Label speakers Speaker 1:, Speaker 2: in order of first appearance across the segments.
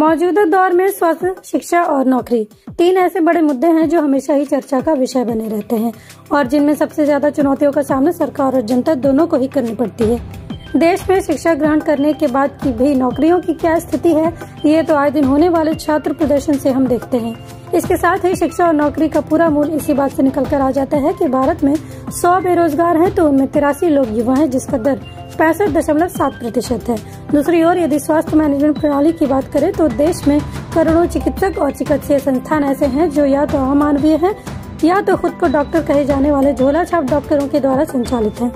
Speaker 1: मौजूदा दौर में स्वास्थ्य, शिक्षा और नौकरी 3 ऐसे बड़े मुद्दे हैं जो हमेशा ही चर्चा का विषय बने रहते हैं और जिनमें सबसे ज्यादा चुनौतियों का सामना सरकार और जनता दोनों को ही करनी पड़ती है। देश में शिक्षा ग्रहण करने के बाद की भी नौकरियों की क्या स्थिति है, ये तो आए दिन होने वाले छात्र प्रदर्शन से हम देखते हैं। इसके साथ ही शिक्षा और नौकरी का पूरा मूल इसी बात से निकल कर आ जाता है कि भारत में 100 बेरोजगार हैं तो उनमें 83 लोग युवा हैं, जिसका दर 65.7% है। दूसरी ओर यदि स्वास्थ्य मैनेजमेंट प्रणाली की बात करें तो देश में करोड़ों चिकित्सक और चिकित्सीय संस्थान ऐसे हैं जो या तो अमानवीय हैं या तो खुद को डॉक्टर कहे जाने वाले झोला छाप डॉक्टरों के द्वारा संचालित हैं।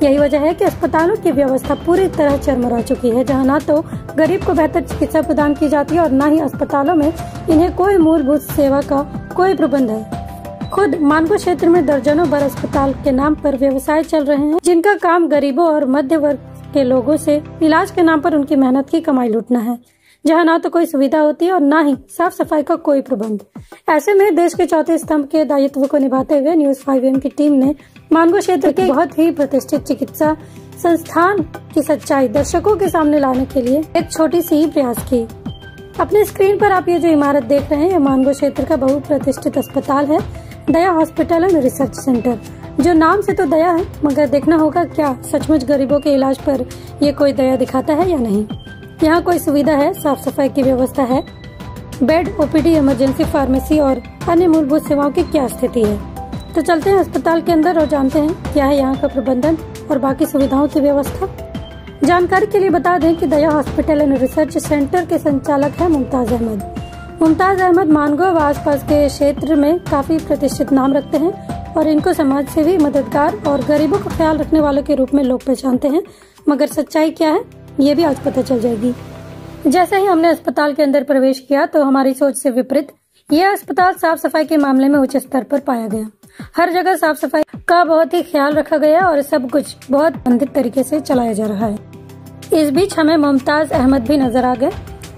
Speaker 1: यही वजह है कि अस्पतालों की व्यवस्था पूरी तरह चरमरा चुकी है, जहां न तो गरीब को बेहतर चिकित्सा प्रदान की जाती है और न ही अस्पतालों में इन्हें कोई मूलभूत सेवा का कोई प्रबंध है। खुद मानगो क्षेत्र में दर्जनों बार अस्पताल के नाम पर व्यवसाय चल रहे हैं, जिनका काम गरीबों और मध्य वर्ग के लोगों से इलाज के नाम पर उनकी मेहनत की कमाई लूटना है, जहां ना तो कोई सुविधा होती है और न ही साफ सफाई का कोई प्रबंध। ऐसे में देश के चौथे स्तंभ के दायित्व को निभाते हुए न्यूज 5am की टीम ने मानगो क्षेत्र के बहुत ही प्रतिष्ठित चिकित्सा संस्थान की सच्चाई दर्शकों के सामने लाने के लिए एक छोटी सी प्रयास की। अपने स्क्रीन पर आप ये जो इमारत देख रहे हैं, ये मानगो क्षेत्र का बहुप्रतिष्ठित अस्पताल है, दया हॉस्पिटल एंड रिसर्च सेंटर। जो नाम से तो दया है, मगर देखना होगा क्या सचमुच गरीबों के इलाज पर ये कोई दया दिखाता है या नहीं। यहाँ कोई सुविधा है, साफ सफाई की व्यवस्था है, बेड, ओपीडी, इमरजेंसी, फार्मेसी और अन्य मूलभूत सेवाओं की क्या स्थिति है। तो चलते हैं अस्पताल के अंदर और जानते हैं क्या है यहाँ का प्रबंधन और बाकी सुविधाओं की व्यवस्था। जानकारी के लिए बता दें कि दया हॉस्पिटल एंड रिसर्च सेंटर के संचालक है मुमताज अहमद। मुमताज अहमद मानगो व आसपास के क्षेत्र में काफी प्रतिष्ठित नाम रखते हैं और इनको समाज सेवी, मददगार और गरीबों का ख्याल रखने वालों के रूप में लोग पहचानते हैं। मगर सच्चाई क्या है, ये भी आज पता चल जाएगी। जैसे ही हमने अस्पताल के अंदर प्रवेश किया तो हमारी सोच से विपरीत यह अस्पताल साफ सफाई के मामले में उच्च स्तर पर पाया गया। हर जगह साफ सफाई का बहुत ही ख्याल रखा गया और सब कुछ बहुत प्रबंधित तरीके से चलाया जा रहा है। इस बीच हमें मुमताज अहमद भी नजर आ गए,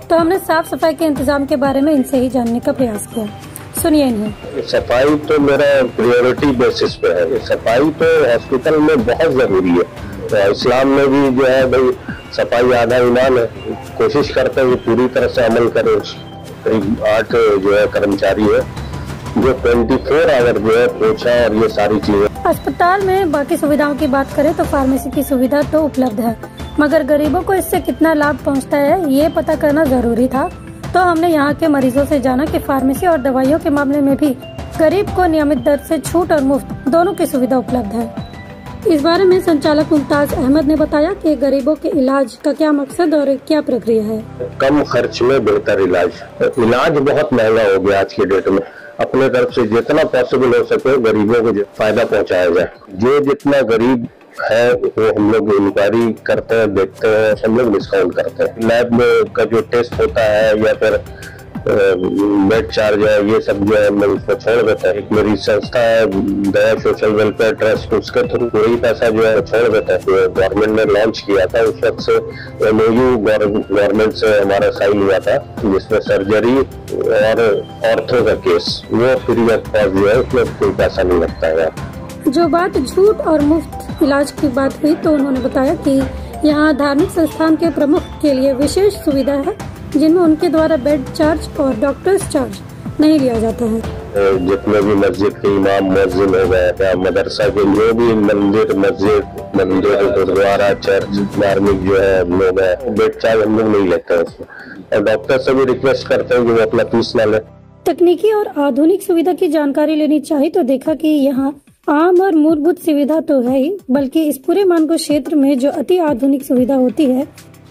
Speaker 1: तो हमने साफ सफाई के इंतजाम के बारे में इनसे ही जानने का प्रयास किया। सुनिए इन्हें।
Speaker 2: सफाई तो मेरा प्रायोरिटी बेसिस पे है। सफाई तो हॉस्पिटल में बहुत जरूरी है। तो इस्लाम में भी जो है भाई सफाई आधा ईमान है। कोशिश करते हैं पूरी तरह से अमल करें। करीब 8 जो है कर्मचारी है जो 24 आवर जो है पोछा और ये सारी चीजें।
Speaker 1: अस्पताल में बाकी सुविधाओं की बात करें तो फार्मेसी की सुविधा तो उपलब्ध है, मगर गरीबों को इससे कितना लाभ पहुंचता है ये पता करना जरूरी था। तो हमने यहाँ के मरीजों से जाना कि फार्मेसी और दवाइयों के मामले में भी गरीब को नियमित दर से छूट और मुफ्त दोनों की सुविधा उपलब्ध है। इस बारे में संचालक मुमताज अहमद ने बताया कि गरीबों के इलाज का क्या मकसद और क्या प्रक्रिया है।
Speaker 2: कम खर्च में बेहतर इलाज। इलाज बहुत महंगा हो गया आज की डेट में। अपने तरफ से जितना पॉसिबल हो सके गरीबों को फायदा पहुंचाया जाए। जो जितना गरीब है वो हम लोग इंक्वायरी करते हैं, देखते हैं, हम लोग डिस्काउंट करते हैं। लैब में का जो टेस्ट होता है या फिर बेड चार्ज है, ये सब जो है हम लोग उसको छोड़ देते हैं। एक मेरी संस्था है दया सोशल वेलफेयर ट्रस्ट, उसके थ्रू वही पैसा जो है छोड़ देता है। गवर्नमेंट ने लॉन्च किया था, उस वक्त से MOU गवर्नमेंट से हमारा साइन हुआ था, जिसमें सर्जरी और ऑर्थो का केस वो फ्री ऑफ कॉस्ट जो है, उसमें कोई पैसा नहीं लगता है।
Speaker 1: जो बात छूट और मुफ्त इलाज की बात हुई तो उन्होंने बताया कि यहाँ धार्मिक संस्थान के प्रमुख के लिए विशेष सुविधा है, जिनमें उनके द्वारा बेड चार्ज और डॉक्टर्स चार्ज नहीं लिया जाता है।
Speaker 2: जितने भी मस्जिद के इमाम, मुअज्जिन हो गए या मदरसा के जो भी मंदिर, गुरुद्वारा, चर्च, धार्मिक जो है लोग है, बेड चार्ज हम लोग नहीं लेते हैं उसमें। और डॉक्टर से भी रिक्वेस्ट करते हैं कि वो अपना फीस ना ले।
Speaker 1: तकनीकी और आधुनिक सुविधा की जानकारी लेनी चाहिए तो देखा कि यहाँ आम और मूलभूत सुविधा तो है ही, बल्कि इस पूरे मानगो क्षेत्र में जो अति आधुनिक सुविधा होती है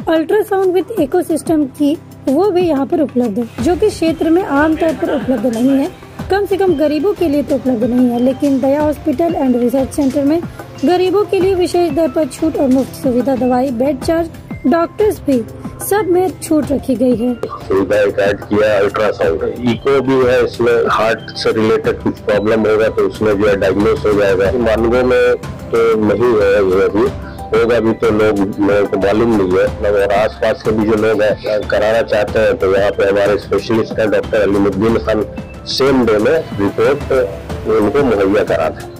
Speaker 1: अल्ट्रासाउंड विद इकोसिस्टम की, वो भी यहाँ पर उपलब्ध है, जो कि क्षेत्र में आमतौर पर उपलब्ध नहीं है। कम से कम गरीबों के लिए तो उपलब्ध नहीं है, लेकिन दया हॉस्पिटल एंड रिसर्च सेंटर में गरीबों के लिए विशेष दर पर छूट और मुफ्त सुविधा, दवाई, बेड चार्ज, डॉक्टर्स भी सब में छूट रखी गई है।
Speaker 2: सुविधा ऐड किया अल्ट्रासाउंड, इको भी है। इसमें हार्ट से रिलेटेड कुछ प्रॉब्लम होगा तो उसमें जो है डायग्नोस हो जाएगा। मानगो में तो नहीं है, अभी होगा भी तो लोगों को मालूम नहीं है। और आसपास के भी जो लोग हैं कराना चाहते हैं तो यहाँ पे हमारे स्पेशलिस्ट है doctor Alimuddin Khan, same day में रिपोर्ट उनको मुहैया कराते हैं।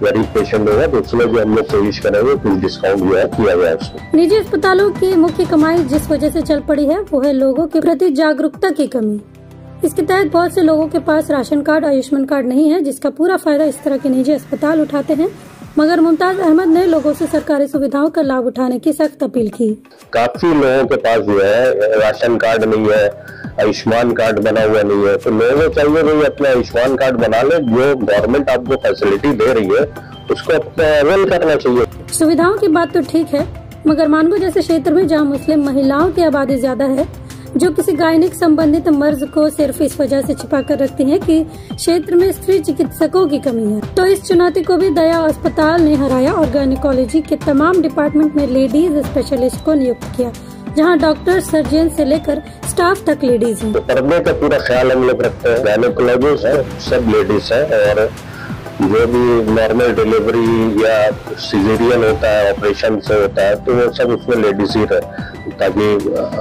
Speaker 2: गरीब पेशेंट होगा तो उसमें जो हम लोग कोशिश करेंगे कुछ डिस्काउंट जो है किया जाए उसको।
Speaker 1: निजी अस्पतालों की मुख्य कमाई जिस वजह से चल पड़ी है वो है लोगों के प्रति जागरूकता की कमी। इसके तहत बहुत से लोगों के पास राशन कार्ड, आयुष्मान कार्ड नहीं है, जिसका पूरा फायदा इस तरह के निजी अस्पताल उठाते हैं। मगर मुमताज अहमद ने लोगों से सरकारी सुविधाओं का लाभ उठाने की सख्त अपील की।
Speaker 2: काफी लोगों के पास जो है राशन कार्ड नहीं है, आयुष्मान कार्ड बना हुआ नहीं है, तो लोगों को चाहिए भाई अपना आयुष्मान कार्ड बना ले। जो गवर्नमेंट आपको फैसिलिटी दे रही है उसको अवेल करना चाहिए।
Speaker 1: सुविधाओं की बात तो ठीक है, मगर मानगो जैसे क्षेत्र में जहाँ मुस्लिम महिलाओं की आबादी ज्यादा है, जो किसी गायनिक संबंधित मर्ज को सिर्फ इस वजह से छिपा कर रखती है कि क्षेत्र में स्त्री चिकित्सकों की कमी है, तो इस चुनौती को भी दया अस्पताल ने हराया और गायनिकोलॉजी के तमाम डिपार्टमेंट में लेडीज स्पेशलिस्ट को नियुक्त किया, जहां डॉक्टर, सर्जन से लेकर स्टाफ तक लेडीज हैं।
Speaker 2: तो पर्दे का पूरा ख्याल हम लोग रखते हैं। गायनिकोलॉजिस्ट है सब लेडीज है, और जो भी नॉर्मल डिलीवरी या सिजेरियन होता है, ऑपरेशन से होता है, तो वो सब उसमें लेडीज ही रहे, ताकि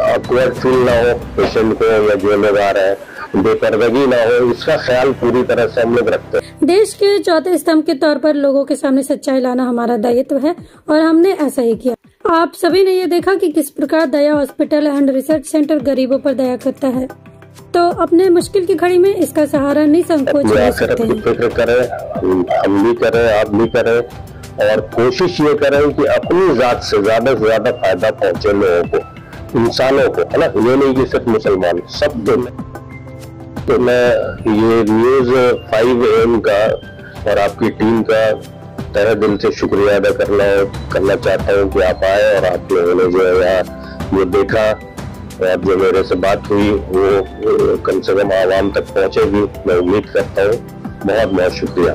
Speaker 2: ऑकवर्ड फील ना हो पेशेंट को या जो लोग आ रहे हैं, बेपर्दगी ना हो, इसका ख्याल पूरी तरह से हम लोग रखते हैं।
Speaker 1: देश के चौथे स्तंभ के तौर पर लोगों के सामने सच्चाई लाना हमारा दायित्व है और हमने ऐसा ही किया। आप सभी ने ये देखा कि किस प्रकार दया हॉस्पिटल एंड रिसर्च सेंटर गरीबों पर दया करता है, तो अपने मुश्किल की घड़ी में इसका सहारा नहीं संकोच ले सकते हैं।
Speaker 2: फिक्र करें, हम भी करें, आप भी करें, और कोशिश ये करें कि अपनी जात से ज्यादा फायदा पहुंचे लोगों को, इंसानों को, है ना, ये नहीं कि सिर्फ मुसलमान, सब को। तो मैं ये न्यूज़ 5 AM का और आपकी टीम का तहे दिल से शुक्रिया अदा करना चाहता हूँ कि आप आए और आप लोगों ने जो है यहाँ ये देखा, और जो मेरे से बात हुई वो कम से कम आवाम तक पहुंचेगी, मैं उम्मीद करता हूँ। बहुत बहुत शुक्रिया।